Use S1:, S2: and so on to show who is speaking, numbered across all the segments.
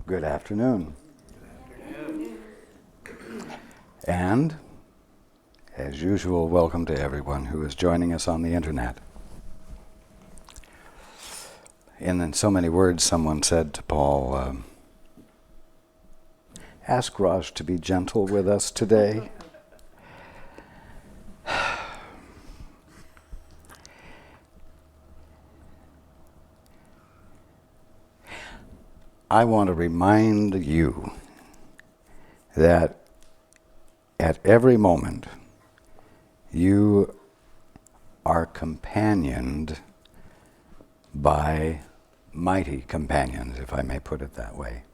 S1: Good afternoon. And, as usual, welcome to everyone who is joining us on the internet. In so many words, someone said to Paul, ask Raj to be gentle with us today. I want to remind you that at every moment you are companioned by mighty companions, if I may put it that way.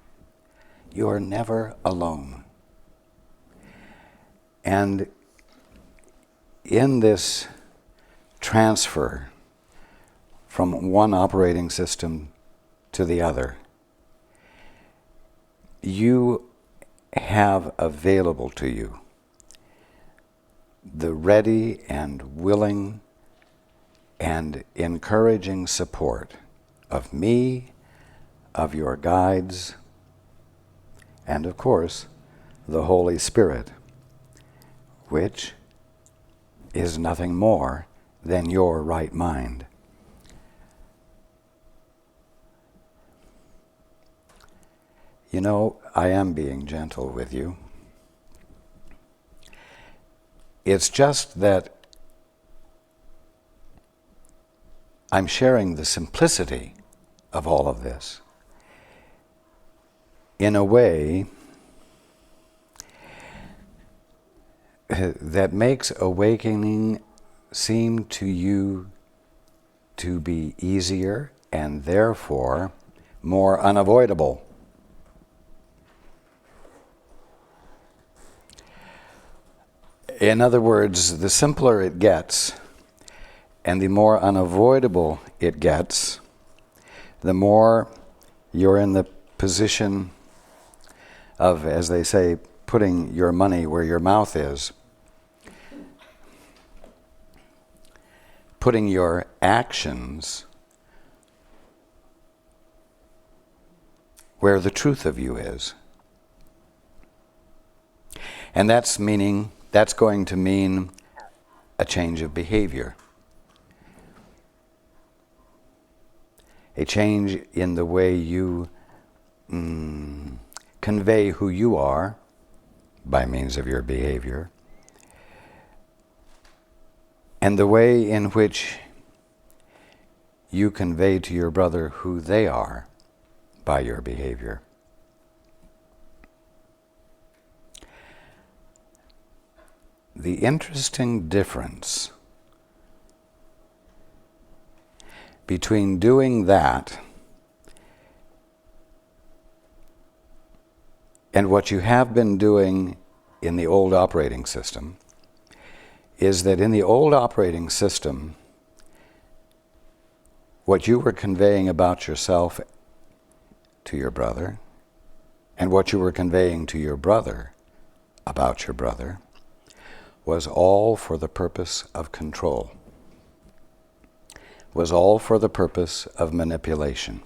S1: You are never alone. And in this transfer from one operating system to the other, you have available to you the ready and willing and encouraging support of me, of your guides, and of course, the Holy Spirit, which is nothing more than your right mind. You know, I am being gentle with you. It's just that I'm sharing the simplicity of all of this in a way that makes awakening seem to you to be easier and therefore more unavoidable. In other words, the simpler it gets and the more unavoidable it gets, the more you're in the position of, as they say, putting your money where your mouth is, putting your actions where the truth of you is. And that's going to mean a change of behavior. A change in the way you convey who you are by means of your behavior, and the way in which you convey to your brother who they are by your behavior. The interesting difference between doing that and what you have been doing in the old operating system is that in the old operating system, what you were conveying about yourself to your brother and what you were conveying to your brother about your brother was all for the purpose of control, was all for the purpose of manipulation.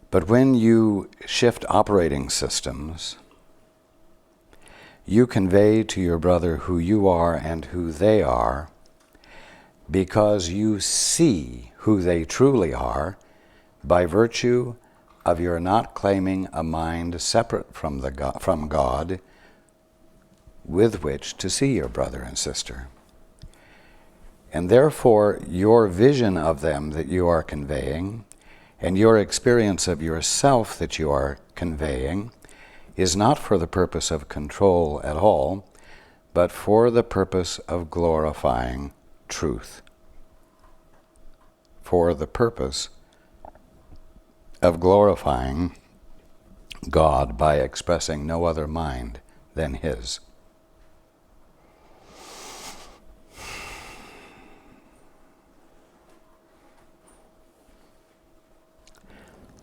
S1: But when you shift operating systems, you convey to your brother who you are and who they are because you see who they truly are by virtue of your not claiming a mind separate from God with which to see your brother and sister. And therefore, your vision of them that you are conveying and your experience of yourself that you are conveying is not for the purpose of control at all, but for the purpose of glorifying truth, for the purpose of glorifying God by expressing no other mind than His.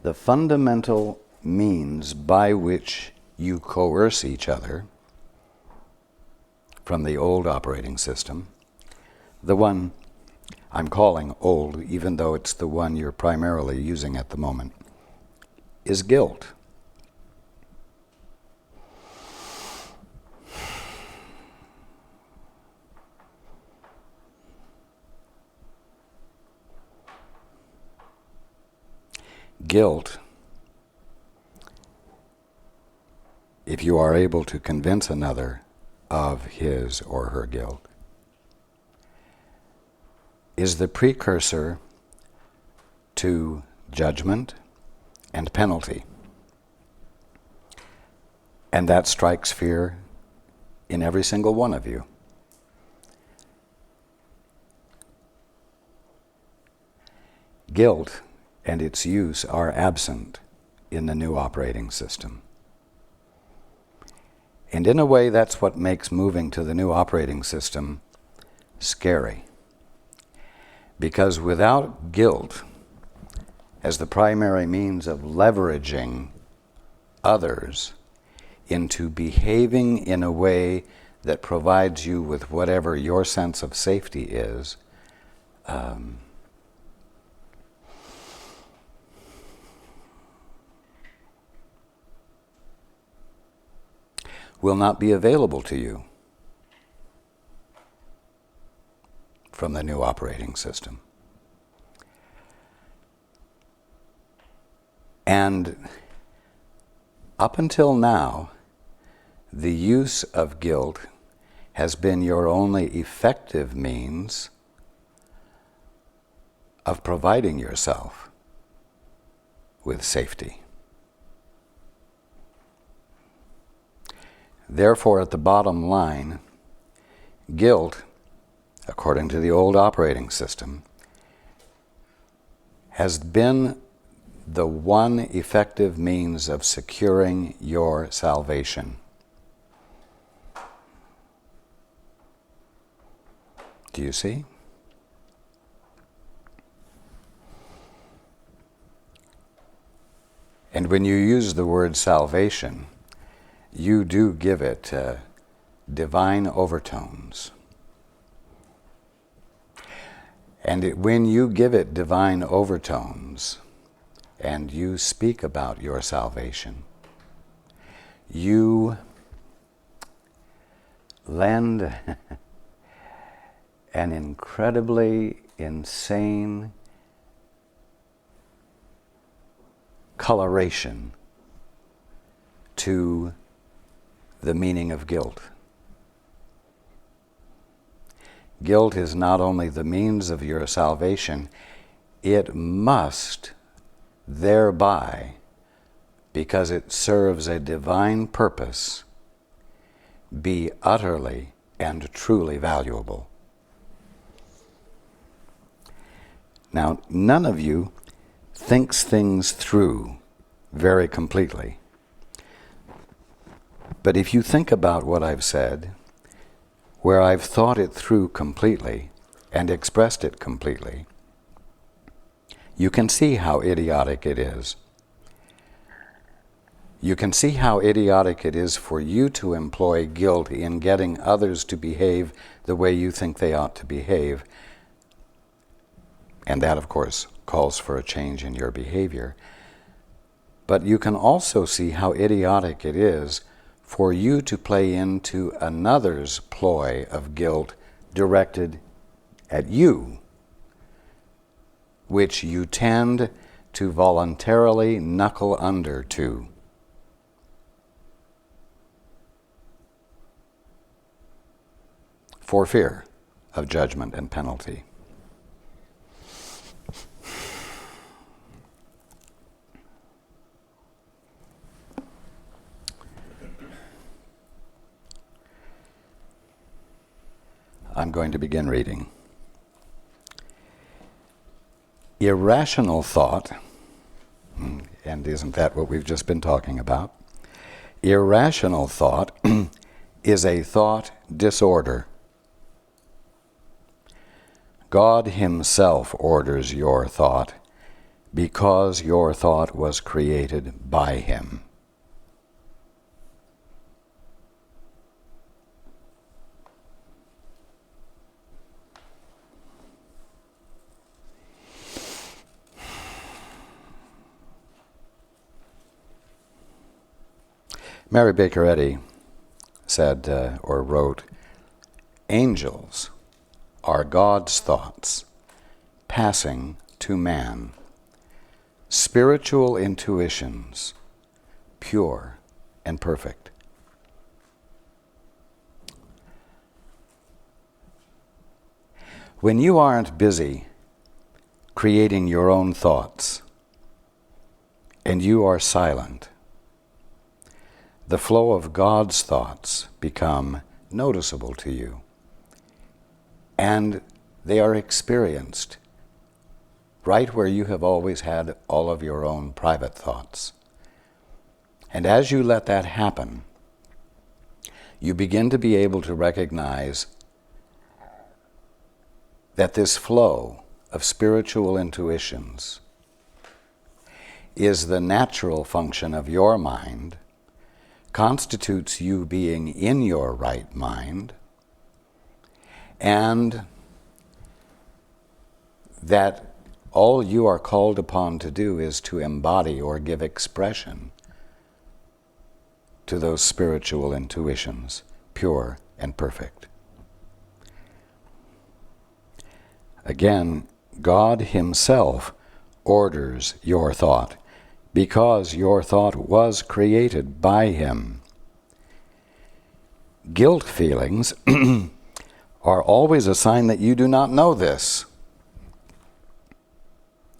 S1: The fundamental means by which you coerce each other from the old operating system, the one I'm calling old, even though it's the one you're primarily using at the moment, is guilt. Guilt, if you are able to convince another of his or her guilt, is the precursor to judgment and penalty. And that strikes fear in every single one of you. Guilt and its use are absent in the new operating system. And in a way, that's what makes moving to the new operating system scary. Because without guilt as the primary means of leveraging others into behaving in a way that provides you with whatever your sense of safety is, will not be available to you from the new operating system. And up until now, the use of guilt has been your only effective means of providing yourself with safety. Therefore, at the bottom line, guilt, according to the old operating system, has been the one effective means of securing your salvation. Do you see? And when you use the word salvation, you do give it divine overtones. And when you give it divine overtones, and you speak about your salvation, you lend an incredibly insane coloration to the meaning of guilt. Guilt is not only the means of your salvation, it must thereby, because it serves a divine purpose, be utterly and truly valuable. Now, none of you thinks things through very completely. But if you think about what I've said, where I've thought it through completely and expressed it completely, you can see how idiotic it is. You can see how idiotic it is for you to employ guilt in getting others to behave the way you think they ought to behave. And that, of course, calls for a change in your behavior. But you can also see how idiotic it is for you to play into another's ploy of guilt directed at you, which you tend to voluntarily knuckle under to. For fear of judgment and penalty. I'm going to begin reading. Irrational thought, and isn't that what we've just been talking about? Irrational thought is a thought disorder. God Himself orders your thought because your thought was created by Him. Mary Baker Eddy said or wrote, "Angels are God's thoughts passing to man, spiritual intuitions, pure and perfect." When you aren't busy creating your own thoughts and you are silent, the flow of God's thoughts become noticeable to you, and they are experienced right where you have always had all of your own private thoughts. And as you let that happen, you begin to be able to recognize that this flow of spiritual intuitions is the natural function of your mind, constitutes you being in your right mind, and that all you are called upon to do is to embody or give expression to those spiritual intuitions, pure and perfect. Again, God Himself orders your thought because your thought was created by Him. Guilt feelings are always a sign that you do not know this.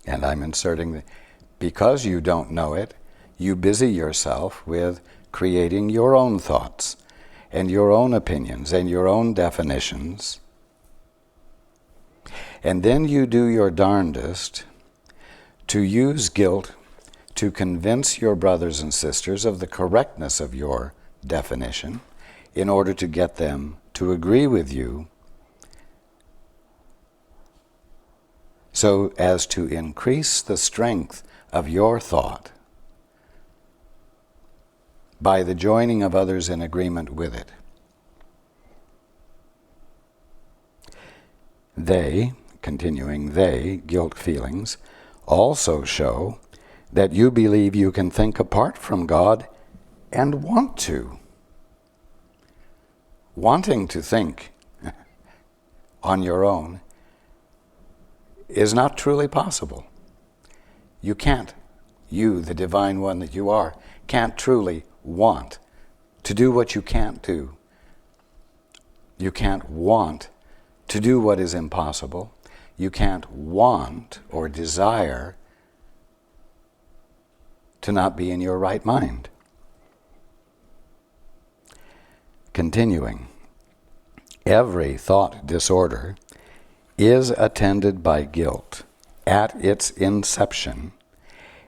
S1: And I'm inserting, because you don't know it, you busy yourself with creating your own thoughts and your own opinions and your own definitions. And then you do your darndest to use guilt to convince your brothers and sisters of the correctness of your definition in order to get them to agree with you, so as to increase the strength of your thought by the joining of others in agreement with it. They, continuing they, guilt feelings, also show that you believe you can think apart from God and want to. Wanting to think on your own is not truly possible. You can't, you, the divine one that you are, can't truly want to do what you can't do. You can't want to do what is impossible. You can't want or desire to not be in your right mind. Continuing, every thought disorder is attended by guilt at its inception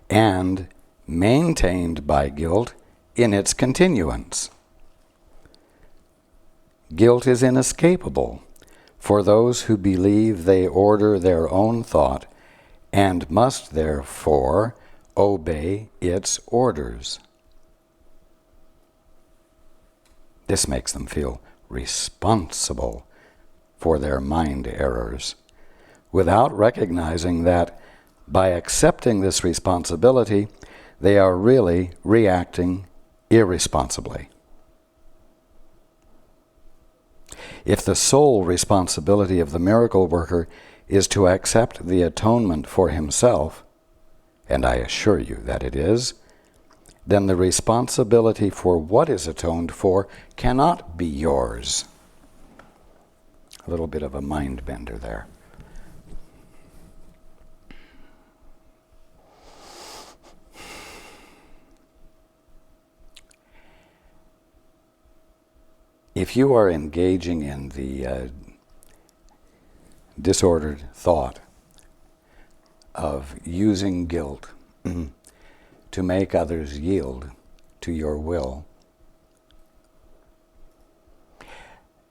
S1: and maintained by guilt in its continuance. Guilt is inescapable for those who believe they order their own thought and must therefore obey its orders. This makes them feel responsible for their mind errors, without recognizing that by accepting this responsibility, they are really reacting irresponsibly. If the sole responsibility of the miracle worker is to accept the atonement for himself, and I assure you that it is, then the responsibility for what is atoned for cannot be yours. A little bit of a mind bender there. If you are engaging in the disordered thought of using guilt to make others yield to your will,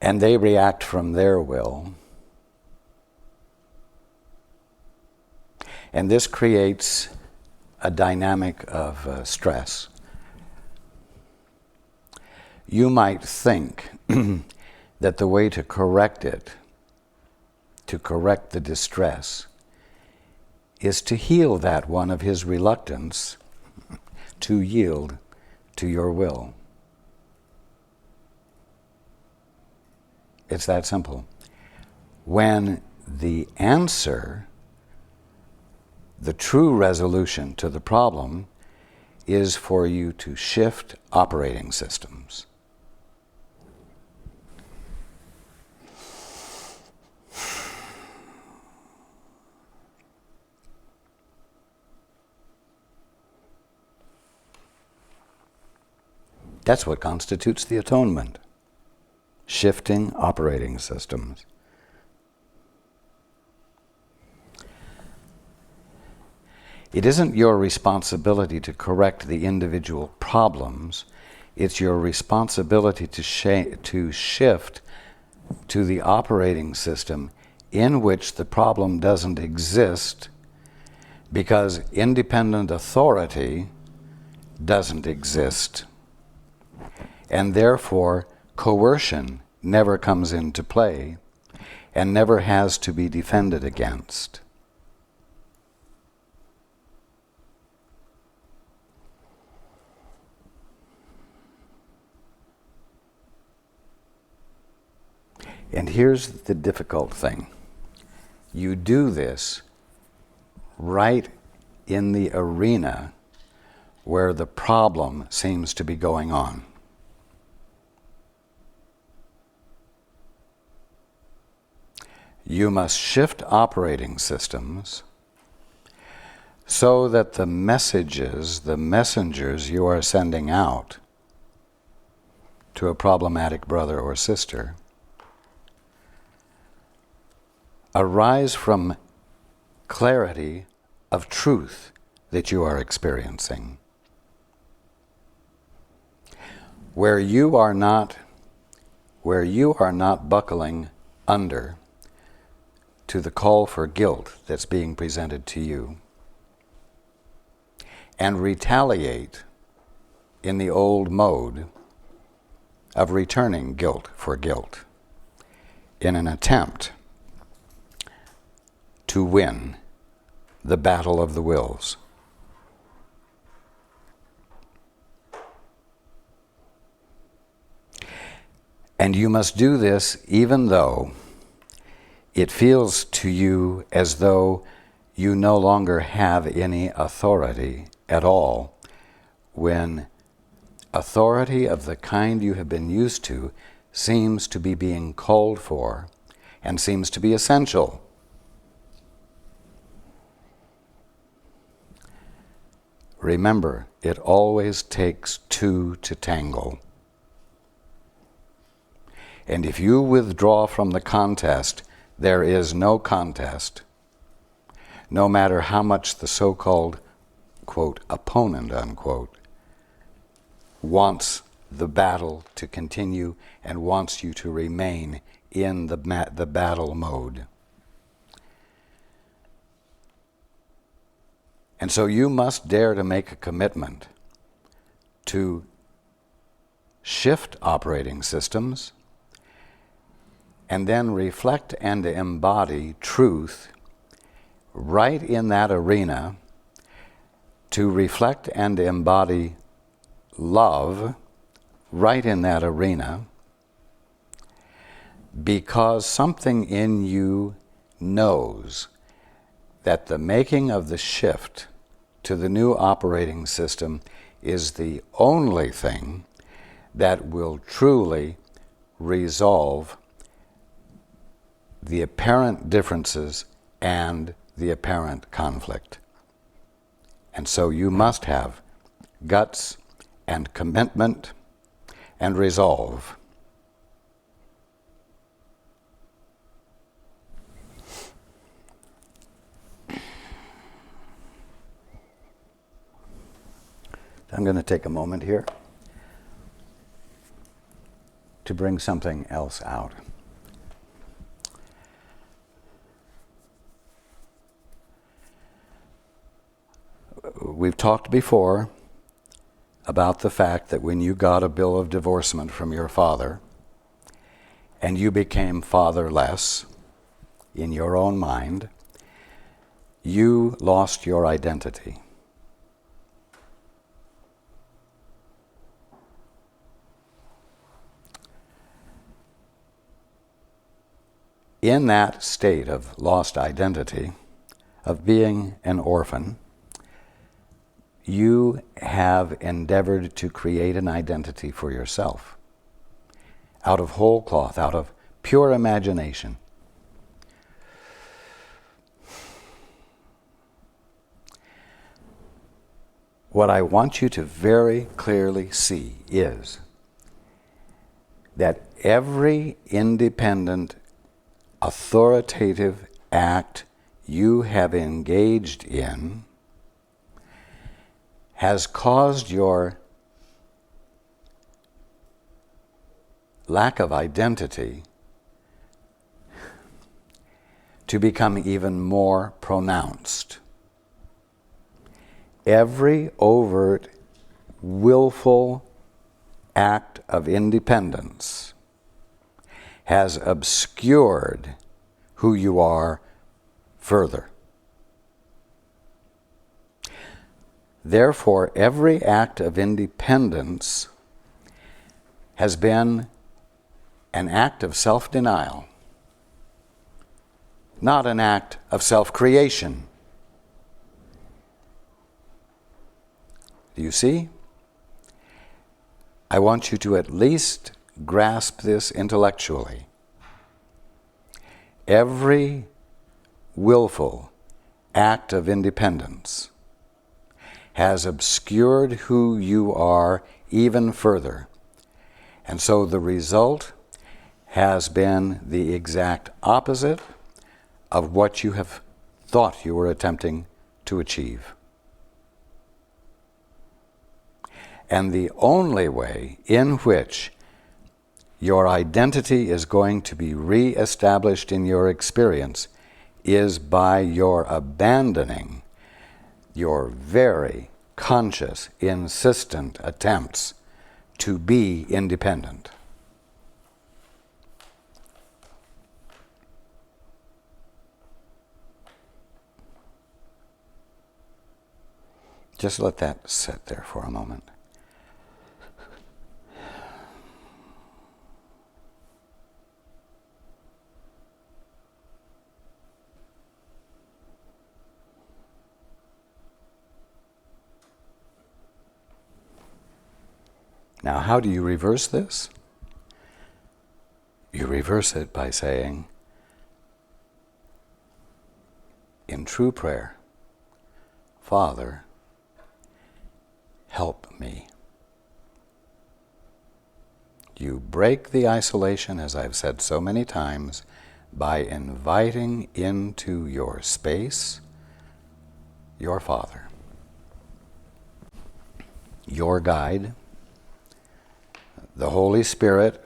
S1: and they react from their will, and this creates a dynamic of stress, you might think that the way to correct it, to correct the distress, is to heal that one of his reluctance to yield to your will. It's that simple. When the answer, the true resolution to the problem, is for you to shift operating systems. That's what constitutes the atonement. Shifting operating systems. It isn't your responsibility to correct the individual problems. It's your responsibility to shift to the operating system in which the problem doesn't exist, because independent authority doesn't exist. And therefore, coercion never comes into play and never has to be defended against. And here's the difficult thing. You do this right in the arena where the problem seems to be going on. You must shift operating systems so that the messages, the messengers you are sending out to a problematic brother or sister arise from clarity of truth that you are experiencing. Where you are not buckling under to the call for guilt that's being presented to you, and retaliate in the old mode of returning guilt for guilt in an attempt to win the battle of the wills. And you must do this even though it feels to you as though you no longer have any authority at all, when authority of the kind you have been used to seems to be being called for and seems to be essential. Remember, it always takes two to tangle. And if you withdraw from the contest, there is no contest, no matter how much the so-called, quote, opponent, unquote, wants the battle to continue and wants you to remain in the battle mode. And so you must dare to make a commitment to shift operating systems and then reflect and embody truth right in that arena, to reflect and embody love right in that arena, because something in you knows that the making of the shift to the new operating system is the only thing that will truly resolve the apparent differences and the apparent conflict. And so you must have guts and commitment and resolve. I'm going to take a moment here to bring something else out. We've talked before about the fact that when you got a bill of divorcement from your father and you became fatherless in your own mind, you lost your identity. in that state of lost identity, of being an orphan, you have endeavored to create an identity for yourself out of whole cloth, out of pure imagination. What I want you to very clearly see is that every independent, authoritative act you have engaged in has caused your lack of identity to become even more pronounced. Every overt, willful act of independence has obscured who you are further. Therefore, every act of independence has been an act of self-denial, not an act of self-creation. Do you see? I want you to at least grasp this intellectually. Every willful act of independence has obscured who you are even further. And so the result has been the exact opposite of what you have thought you were attempting to achieve. And the only way in which your identity is going to be re-established in your experience is by your abandoning your very conscious, insistent attempts to be independent. Just let that sit there for a moment. Now, how do you reverse this? You reverse it by saying, in true prayer, Father, help me. You break the isolation, as I've said so many times, by inviting into your space your Father, your guide, the Holy Spirit.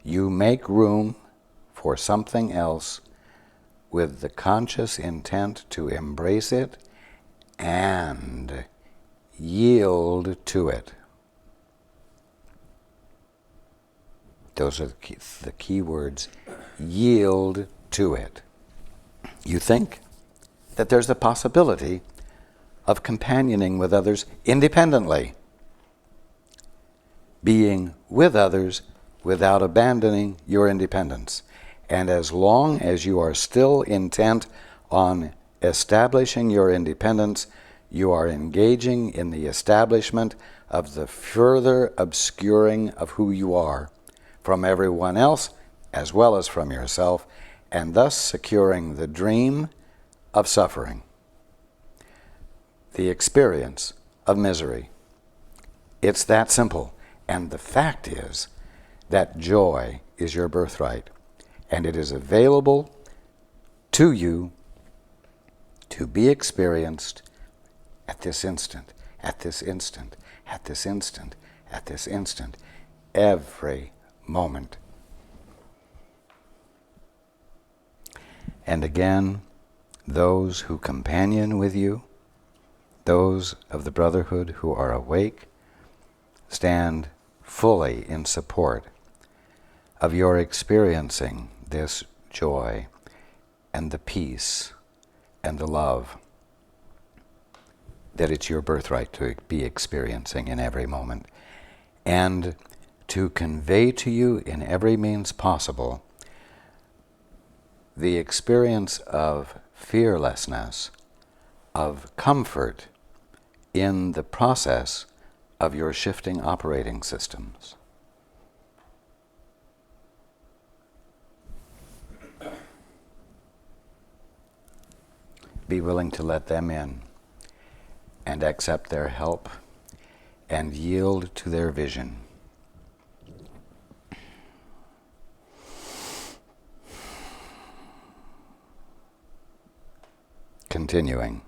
S1: You make room for something else with the conscious intent to embrace it and yield to it. Those are the key words. Yield to it. You think that there's the possibility of companioning with others independently, being with others without abandoning your independence. And as long as you are still intent on establishing your independence, you are engaging in the establishment of the further obscuring of who you are from everyone else as well as from yourself, and thus securing the dream of suffering, the experience of misery. It's that simple. And the fact is that joy is your birthright, and it is available to you to be experienced at this instant, at this instant, at this instant, at this instant, every moment. And again, those who companion with you, those of the Brotherhood who are awake, stand fully in support of your experiencing this joy and the peace and the love that it's your birthright to be experiencing in every moment. And to convey to you in every means possible the experience of fearlessness, of comfort in the process of your shifting operating systems. Be willing to let them in and accept their help and yield to their vision. Continuing.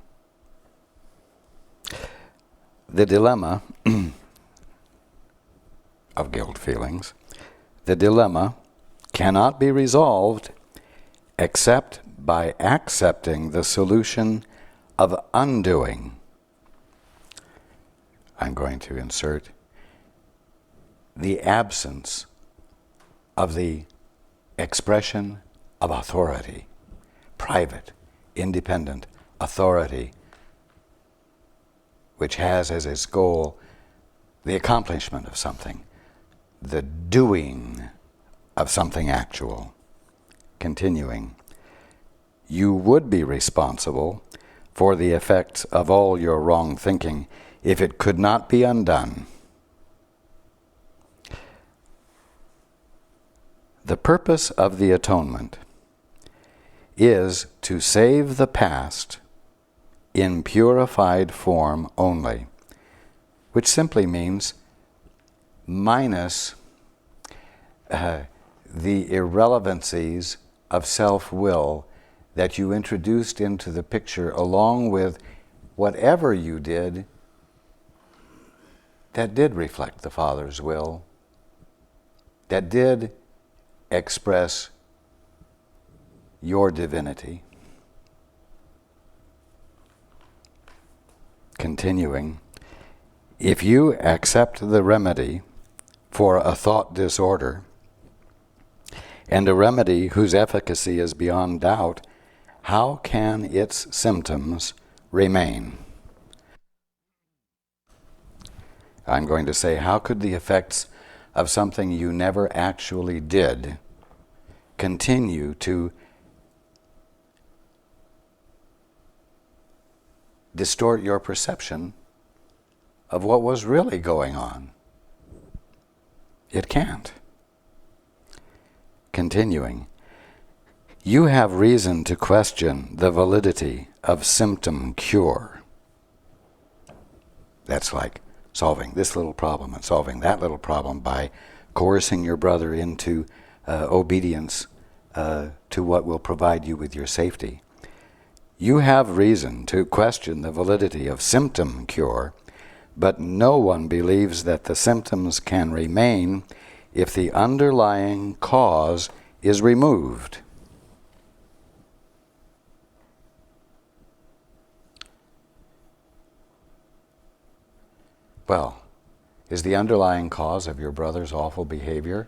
S1: The dilemma of guilt feelings, the dilemma cannot be resolved except by accepting the solution of undoing. I'm going to insert the absence of the expression of authority, private, independent authority, which has as its goal the accomplishment of something, the doing of something actual. Continuing, you would be responsible for the effects of all your wrong thinking if it could not be undone. The purpose of the atonement is to save the past in purified form only, which simply means minus the irrelevancies of self-will that you introduced into the picture along with whatever you did that did reflect the Father's will, that did express your divinity. Continuing, if you accept the remedy for a thought disorder, and a remedy whose efficacy is beyond doubt, how can its symptoms remain? I'm going to say, how could the effects of something you never actually did continue to distort your perception of what was really going on? It can't. Continuing, you have reason to question the validity of symptom cure. That's like solving this little problem and solving that little problem by coercing your brother into obedience to what will provide you with your safety. You have reason to question the validity of symptom cure, but no one believes that the symptoms can remain if the underlying cause is removed. Well, is the underlying cause of your brother's awful behavior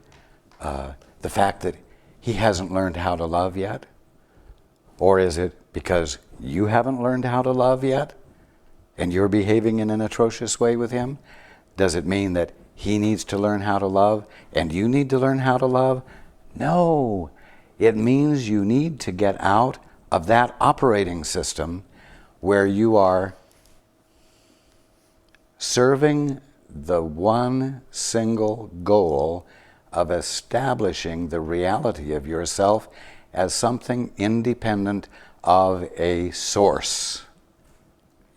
S1: the fact that he hasn't learned how to love yet? Or is it because you haven't learned how to love yet and you're behaving in an atrocious way with him? Does it mean that he needs to learn how to love and you need to learn how to love? No, it means you need to get out of that operating system where you are serving the one single goal of establishing the reality of yourself as something independent of a source.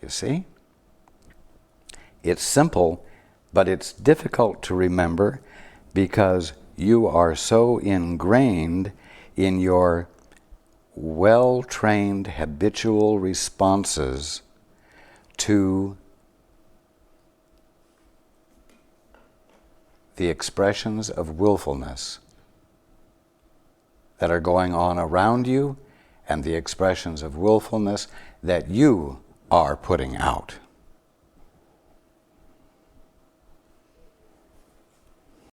S1: You see? It's simple, but it's difficult to remember because you are so ingrained in your well-trained habitual responses to the expressions of willfulness that are going on around you and the expressions of willfulness that you are putting out.